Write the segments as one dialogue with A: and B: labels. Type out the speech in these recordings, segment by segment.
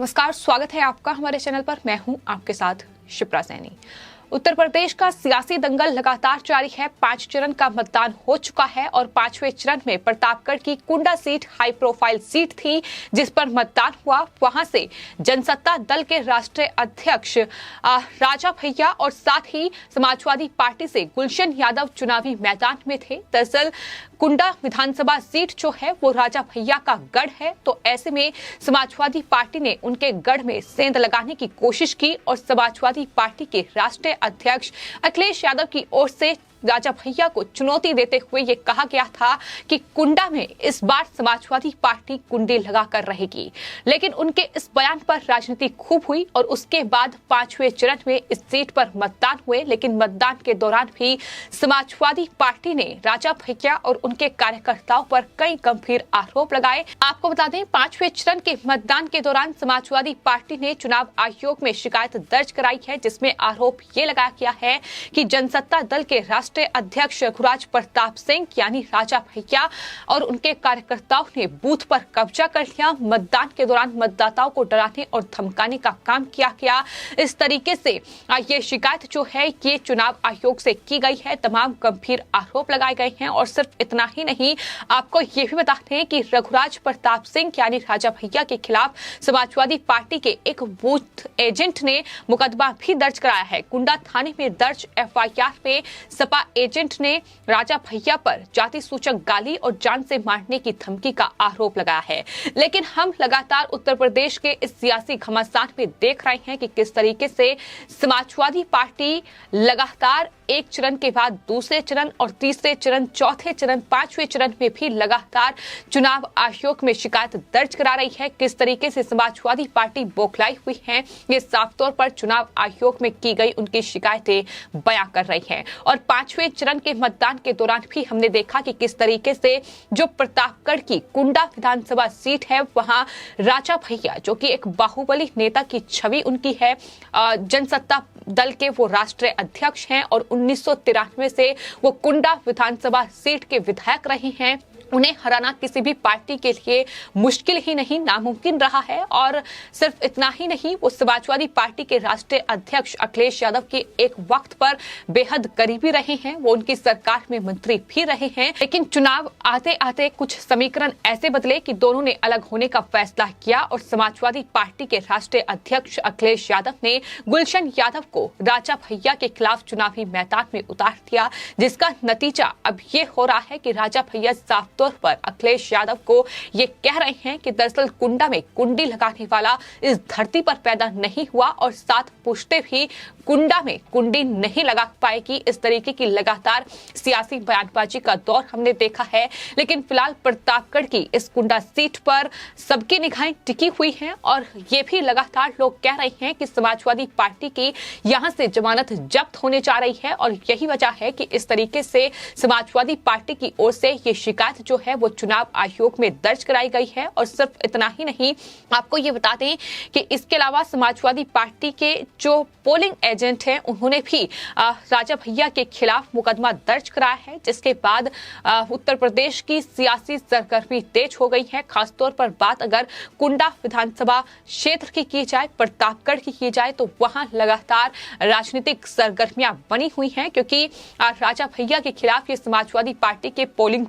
A: नमस्कार, स्वागत है आपका हमारे चैनल पर। मैं हूं आपके साथ शिप्रा सैनी। उत्तर प्रदेश का सियासी दंगल लगातार जारी है। 5 चरण का मतदान हो चुका है और 5वें चरण में प्रतापगढ़ की कुंडा सीट हाई प्रोफाइल सीट थी जिस पर मतदान हुआ। वहां से जनसत्ता दल के राष्ट्रीय अध्यक्ष राजा भैया और साथ ही समाजवादी पार्टी से गुलशन यादव चुनावी मैदान में थे। दरअसल कुंडा विधानसभा सीट जो है वो राजा भैया का गढ़ है, तो ऐसे में समाजवादी पार्टी ने उनके गढ़ में सेंध लगाने की कोशिश की और समाजवादी पार्टी के राष्ट्रीय अध्यक्ष अखिलेश यादव की ओर से राजा भैया को चुनौती देते हुए ये कहा गया था कि कुंडा में इस बार समाजवादी पार्टी कुंडी लगाकर रहेगी। लेकिन उनके इस बयान पर राजनीति खूब हुई और उसके बाद 5वें चरण में इस सीट पर मतदान हुए। लेकिन मतदान के दौरान भी समाजवादी पार्टी ने राजा भैया और उनके कार्यकर्ताओं पर कई गंभीर आरोप लगाए। आपको बता दें, 5वें चरण के मतदान के दौरान समाजवादी पार्टी ने चुनाव आयोग में शिकायत दर्ज कराई है, जिसमें आरोप ये लगाया गया है कि जनसत्ता दल के राष्ट्रीय अध्यक्ष रघुराज प्रताप सिंह यानी राजा भैया और उनके कार्यकर्ताओं ने बूथ पर कब्जा कर लिया। मतदान के दौरान मतदाताओं को डराने और धमकाने का काम किया गया। इस तरीके से ये शिकायत जो है ये चुनाव आयोग से की गई है। तमाम गंभीर आरोप लगाए गए हैं और सिर्फ इतना ही नहीं, आपको ये भी बता दें कि रघुराज प्रताप सिंह यानी राजा भैया के खिलाफ समाजवादी पार्टी के एक बूथ एजेंट ने मुकदमा भी दर्ज कराया है। कुंडा थाने में दर्ज एफआईआर में सपा एजेंट ने राजा भैया पर जाति सूचक गाली और जान से मारने की धमकी का आरोप लगाया है। लेकिन हम लगातार उत्तर प्रदेश के इस सियासी घमासान में देख रहे हैं कि किस तरीके से समाजवादी पार्टी लगातार एक चरण के बाद दूसरे चरण और तीसरे चरण, चौथे चरण, 5वें चरण में भी लगातार चुनाव आयोग में शिकायत दर्ज करा रही है। किस तरीके से समाजवादी पार्टी बौखलाई हुई है, ये साफ तौर पर चुनाव आयोग में की गई उनकी शिकायतें बयां कर रही हैं। और 5वें चरण के मतदान के दौरान भी हमने देखा कि किस तरीके से जो प्रतापगढ़ की कुंडा विधानसभा सीट है वहां राजा भैया जो कि एक बाहुबली नेता की छवि उनकी है, जनसत्ता दल के वो राष्ट्रीय अध्यक्ष हैं और 1993 से वो कुंडा विधानसभा सीट के विधायक रहे हैं। उन्हें हराना किसी भी पार्टी के लिए मुश्किल ही नहीं, नामुमकिन रहा है। और सिर्फ इतना ही नहीं, वो समाजवादी पार्टी के राष्ट्रीय अध्यक्ष अखिलेश यादव के एक वक्त पर बेहद करीबी रहे हैं। वो उनकी सरकार में मंत्री भी रहे हैं। लेकिन चुनाव आते आते कुछ समीकरण ऐसे बदले कि दोनों ने अलग होने का फैसला किया और समाजवादी पार्टी के राष्ट्रीय अध्यक्ष अखिलेश यादव ने गुलशन यादव को राजा भैया के खिलाफ चुनावी मैदान में उतार दिया, जिसका नतीजा अब ये हो रहा है कि राजा भैया साफ तौर पर अखिलेश यादव को ये कह रहे हैं कि दरअसल कुंडा में कुंडी लगाने वाला इस धरती पर पैदा नहीं हुआ और साथ पूछते भी कुंडा में कुंडी नहीं लगा पाएगी। इस तरीके की लगातार सियासी बयानबाजी का दौर हमने देखा है। लेकिन फिलहाल प्रतापगढ़ की इस कुंडा सीट पर सबकी निगाहें टिकी हुई हैं और ये भी लगातार लोग कह रहे हैं कि समाजवादी पार्टी की यहां से जमानत जब्त होने जा रही है और यही वजह है कि इस तरीके से समाजवादी पार्टी की ओर से ये शिकायत जो है वो चुनाव आयोग में दर्ज कराई गई है। और सिर्फ इतना ही नहीं, आपको ये बता दें कि इसके अलावा समाजवादी पार्टी के जो पोलिंग एजेंट हैं उन्होंने भी राजा भैया के खिलाफ मुकदमा दर्ज कराया है, जिसके बाद उत्तर प्रदेश की सियासी सरगर्मी तेज हो गई है। खासतौर पर बात अगर कुंडा विधानसभा क्षेत्र की जाए, प्रतापगढ़ की जाए, तो वहां लगातार राजनीतिक सरगर्मियां बनी हुई हैं, क्योंकि राजा भैया के खिलाफ ये समाजवादी पार्टी के पोलिंग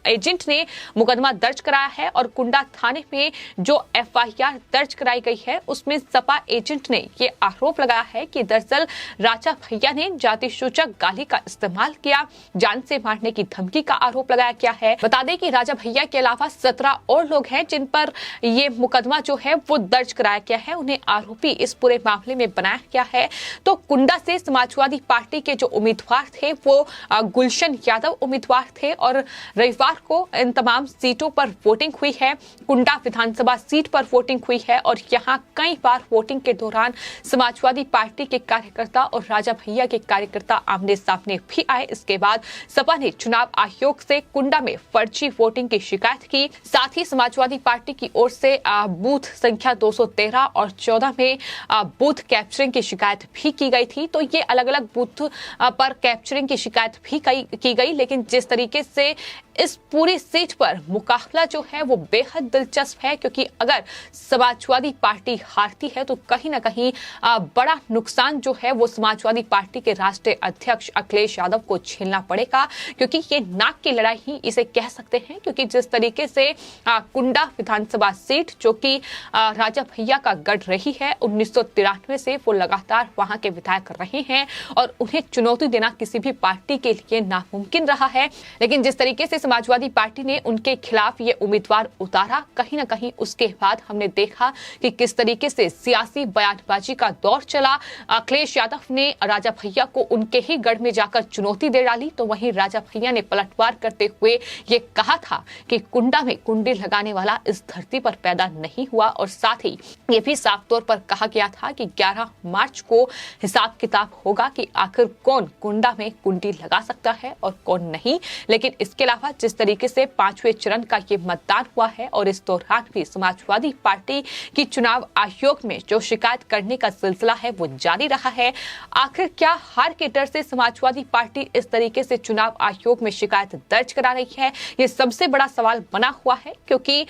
A: एजेंट ने मुकदमा दर्ज कराया है और कुंडा थाने में जो एफआईआर दर्ज कराई गई है उसमें सपा एजेंट ने ये आरोप लगाया है कि दरअसल राजा भैया ने जाति सूचक गाली का इस्तेमाल किया, जान से मारने की धमकी का आरोप लगाया गया है। बता दें कि राजा भैया के अलावा 17 और लोग हैं जिन पर ये मुकदमा जो है वो दर्ज कराया गया है, उन्हें आरोपी इस पूरे मामले में बनाया गया है। तो कुंडा से समाजवादी पार्टी के जो उम्मीदवार थे वो गुलशन यादव उम्मीदवार थे और रविवार को इन तमाम सीटों पर वोटिंग हुई है। कुंडा विधानसभा सीट पर वोटिंग हुई है और यहां कई बार वोटिंग के दौरान समाजवादी पार्टी के कार्यकर्ता और राजा भैया के कार्यकर्ता आमने सामने भी आए। इसके बाद सपा ने चुनाव आयोग से कुंडा में फर्जी वोटिंग की शिकायत की। साथ ही समाजवादी पार्टी की ओर से बूथ संख्या 213 और 14 में बूथ कैप्चरिंग की शिकायत भी की गई थी। तो ये अलग अलग बूथ पर कैप्चरिंग की शिकायत भी की गई, लेकिन जिस तरीके से इस पूरी सीट पर मुकाबला जो है वो बेहद दिलचस्प है, क्योंकि अगर समाजवादी पार्टी हारती है तो कहीं ना कहीं बड़ा नुकसान जो है वो समाजवादी पार्टी के राष्ट्रीय अध्यक्ष अखिलेश यादव को झेलना पड़ेगा, क्योंकि ये नाक की लड़ाई ही इसे कह सकते हैं। क्योंकि जिस तरीके से कुंडा विधानसभा सीट जो कि राजा भैया का गढ़ रही है, 1993 से वो लगातार वहां के विधायक रहे हैं और उन्हें चुनौती देना किसी भी पार्टी के लिए नामुमकिन रहा है। लेकिन जिस तरीके से समाजवादी पार्टी ने उनके खिलाफ ये उम्मीदवार उतारा, कहीं ना कहीं उसके बाद हमने देखा कि किस तरीके से सियासी बयानबाजी का दौर चला। अखिलेश यादव ने राजा भैया को उनके ही गढ़ में जाकर चुनौती दे डाली, तो वहीं राजा भैया ने पलटवार करते हुए ये कहा था कि कुंडा में कुंडी लगाने वाला इस धरती पर पैदा नहीं हुआ। और साथ ही ये भी साफ तौर पर कहा गया था कि 11 मार्च को हिसाब किताब होगा कि आखिर कौन कुंडा में कुंडी लगा सकता है और कौन नहीं। लेकिन इसके अलावा जिस तरीके से 5वें चरण का ये मतदान हुआ है और इस दौरान भी समाजवादी पार्टी की चुनाव आयोग में जो शिकायत करने का सिलसिला है वो जारी रहा है। आखिर क्या हार के डर से समाजवादी पार्टी इस तरीके से चुनाव आयोग में शिकायत दर्ज करा रही है, ये सबसे बड़ा सवाल बना हुआ है। क्योंकि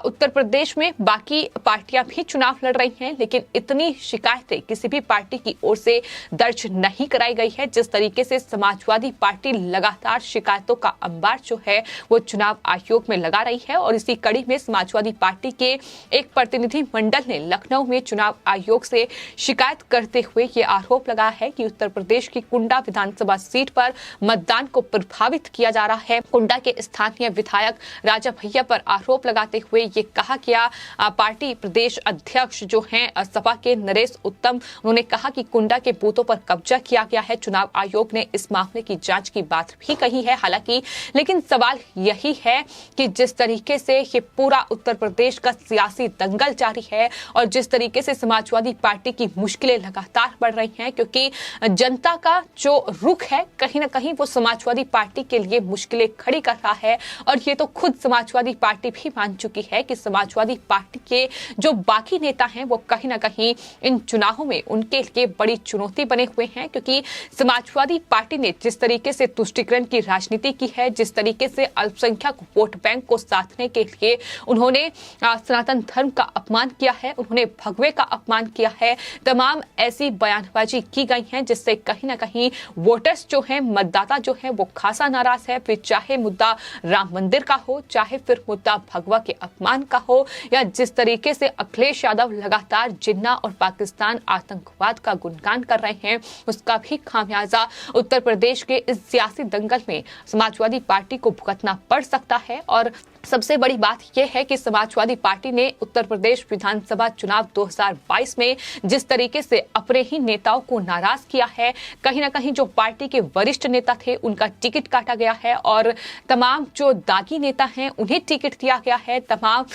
A: उत्तर प्रदेश में बाकी पार्टियां भी चुनाव लड़ रही हैं, लेकिन इतनी शिकायतें किसी भी पार्टी की ओर से दर्ज नहीं कराई गई है। जिस तरीके से समाजवादी पार्टी लगातार शिकायतों का अंबार जो है वो चुनाव आयोग में लगा रही है। और इसी कड़ी में समाजवादी पार्टी के एक प्रतिनिधि मंडल ने लखनऊ में चुनाव आयोग से शिकायत करते हुए ये आरोप लगाया है कि उत्तर प्रदेश की कुंडा विधानसभा सीट पर मतदान को प्रभावित किया जा रहा है। कुंडा के स्थानीय विधायक राजा भैया पर आरोप लगाते हुए ये कहा गया, पार्टी प्रदेश अध्यक्ष जो हैं सपा के नरेश उत्तम, उन्होंने कहा कि कुंडा के बूथों पर कब्जा किया गया है। चुनाव आयोग ने इस मामले की जांच की बात भी कही है हालांकि, लेकिन सवाल यही है कि जिस तरीके से ये पूरा उत्तर प्रदेश का सियासी दंगल जारी है और जिस तरीके से समाजवादी पार्टी की मुश्किलें लगातार बढ़ रही हैं, क्योंकि जनता का जो रुख है कहीं ना कहीं वो समाजवादी पार्टी के लिए मुश्किलें खड़ी कर रहा है। और ये तो खुद समाजवादी पार्टी भी मान चुकी है कि समाजवादी पार्टी के जो बाकी नेता हैं वो कहीं ना कहीं इन चुनावों में उनके लिए बड़ी चुनौती बने हुए हैं। क्योंकि समाजवादी पार्टी ने जिस तरीके से तुष्टीकरण की राजनीति की है, जिस तरीके से अल्पसंख्यक वोट बैंक को साधने के लिए उन्होंने सनातन धर्म का अपमान किया है, उन्होंने भगवे का अपमान किया है, तमाम ऐसी बयानबाजी की गई है जिससे कहीं ना कहीं वोटर्स जो हैं, मतदाता जो है वो खासा नाराज है। फिर चाहे मुद्दा राम मंदिर का हो, चाहे फिर मुद्दा भगवा के अपमान का हो, या जिस तरीके से अखिलेश यादव लगातार जिन्ना और पाकिस्तान आतंकवाद का गुणगान कर रहे हैं, उसका भी खामियाजा उत्तर प्रदेश के इस सियासी दंगल में समाजवादी पार्टी को भुगतना पड़ सकता है। और सबसे बड़ी बात यह है कि समाजवादी पार्टी ने उत्तर प्रदेश विधानसभा चुनाव 2022 में जिस तरीके से अपने ही नेताओं को नाराज किया है, कहीं ना कहीं जो पार्टी के वरिष्ठ नेता थे उनका टिकट काटा गया है और तमाम जो दागी नेता हैं उन्हें टिकट दिया गया है। तमाम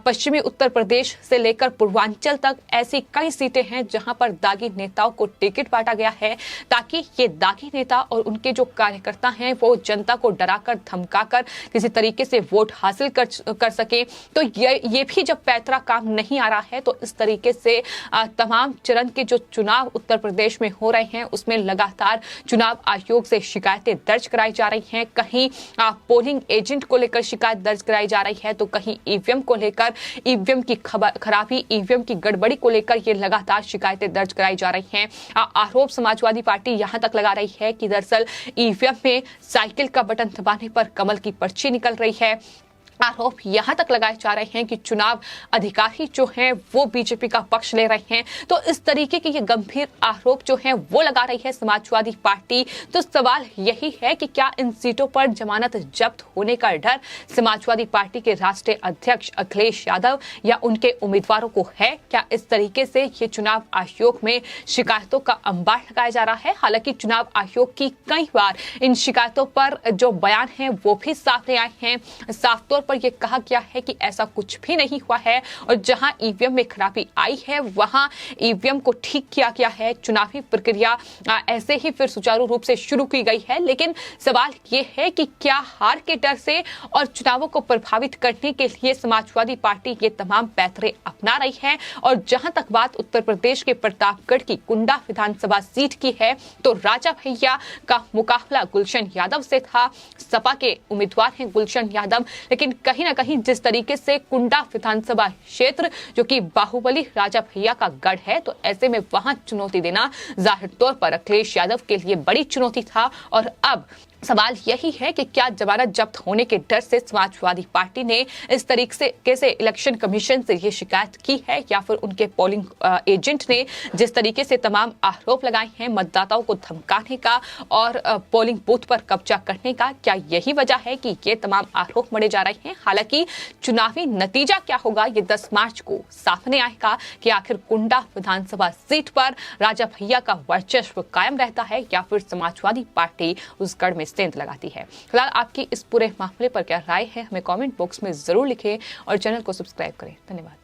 A: पश्चिमी उत्तर प्रदेश से लेकर पूर्वांचल तक ऐसी कई सीटें हैं जहां पर दागी नेताओं को टिकट बांटा गया है, ताकि ये दागी नेता और उनके जो कार्यकर्ता हैं वो जनता को डराकर धमकाकर किसी तरीके से वोट हासिल कर सके। तो ये भी जब पैतरा काम नहीं आ रहा है, तो इस तरीके से तमाम चरण के जो चुनाव उत्तर प्रदेश में हो रहे हैं उसमें लगातार चुनाव आयोग से शिकायतें दर्ज कराई जा रही हैं। कहीं पोलिंग एजेंट को लेकर शिकायत दर्ज कराई जा रही है, तो कहीं ईवीएम को लेकर, ईवीएम की खराबी, ईवीएम की गड़बड़ी को लेकर ये लगातार शिकायतें दर्ज कराई जा रही हैं। आरोप समाजवादी पार्टी यहां तक लगा रही है कि दरअसल ईवीएम में साइकिल का बटन दबाने पर कमल की पर्ची निकल रही है। आरोप यहां तक लगाए जा रहे हैं कि चुनाव अधिकारी जो हैं वो बीजेपी का पक्ष ले रहे हैं। तो इस तरीके के ये गंभीर आरोप जो हैं वो लगा रही है समाजवादी पार्टी। तो सवाल यही है कि क्या इन सीटों पर जमानत जब्त होने का डर समाजवादी पार्टी के राष्ट्रीय अध्यक्ष अखिलेश यादव या उनके उम्मीदवारों को है? क्या इस तरीके से ये चुनाव आयोग में शिकायतों का अंबार लगाया जा रहा है? हालांकि चुनाव आयोग की कई बार इन शिकायतों पर जो बयान है वो भी सामने आए हैं। साफ तौर पर यह कहा गया है कि ऐसा कुछ भी नहीं हुआ है और जहां ईवीएम में खराबी आई है वहां ईवीएम को ठीक किया गया है। चुनावी प्रक्रिया ऐसे ही फिर सुचारू रूप से शुरू की गई है। लेकिन सवाल ये है कि क्या हार के डर से और चुनावों को प्रभावित करने के लिए समाजवादी पार्टी ये तमाम पैतरे अपना रही है। और जहां तक बात उत्तर प्रदेश के प्रतापगढ़ की कुंडा विधानसभा सीट की है तो राजा भैया का मुकाबला गुलशन यादव से था। सपा के उम्मीदवार हैं गुलशन यादव, लेकिन कहीं ना कहीं जिस तरीके से कुंडा विधानसभा क्षेत्र जो कि बाहुबली राजा भैया का गढ़ है, तो ऐसे में वहां चुनौती देना जाहिर तौर पर अखिलेश यादव के लिए बड़ी चुनौती था। और अब सवाल यही है कि क्या जमानत जब्त होने के डर से समाजवादी पार्टी ने इस तरीके से इलेक्शन कमीशन से ये शिकायत की है या फिर उनके पोलिंग एजेंट ने जिस तरीके से तमाम आरोप लगाए हैं मतदाताओं को धमकाने का और पोलिंग बूथ पर कब्जा करने का, क्या यही वजह है कि ये तमाम आरोप मढ़े जा रहे हैं। हालांकि चुनावी नतीजा क्या होगा ये 10 मार्च को सामने आएगा कि आखिर कुंडा विधानसभा सीट पर राजा भैया का वर्चस्व कायम रहता है या फिर समाजवादी पार्टी उस गढ़ में सेंध लगाती है। फिलहाल आपकी इस पूरे मामले पर क्या राय है हमें कमेंट बॉक्स में जरूर लिखें और चैनल को सब्सक्राइब करें। धन्यवाद।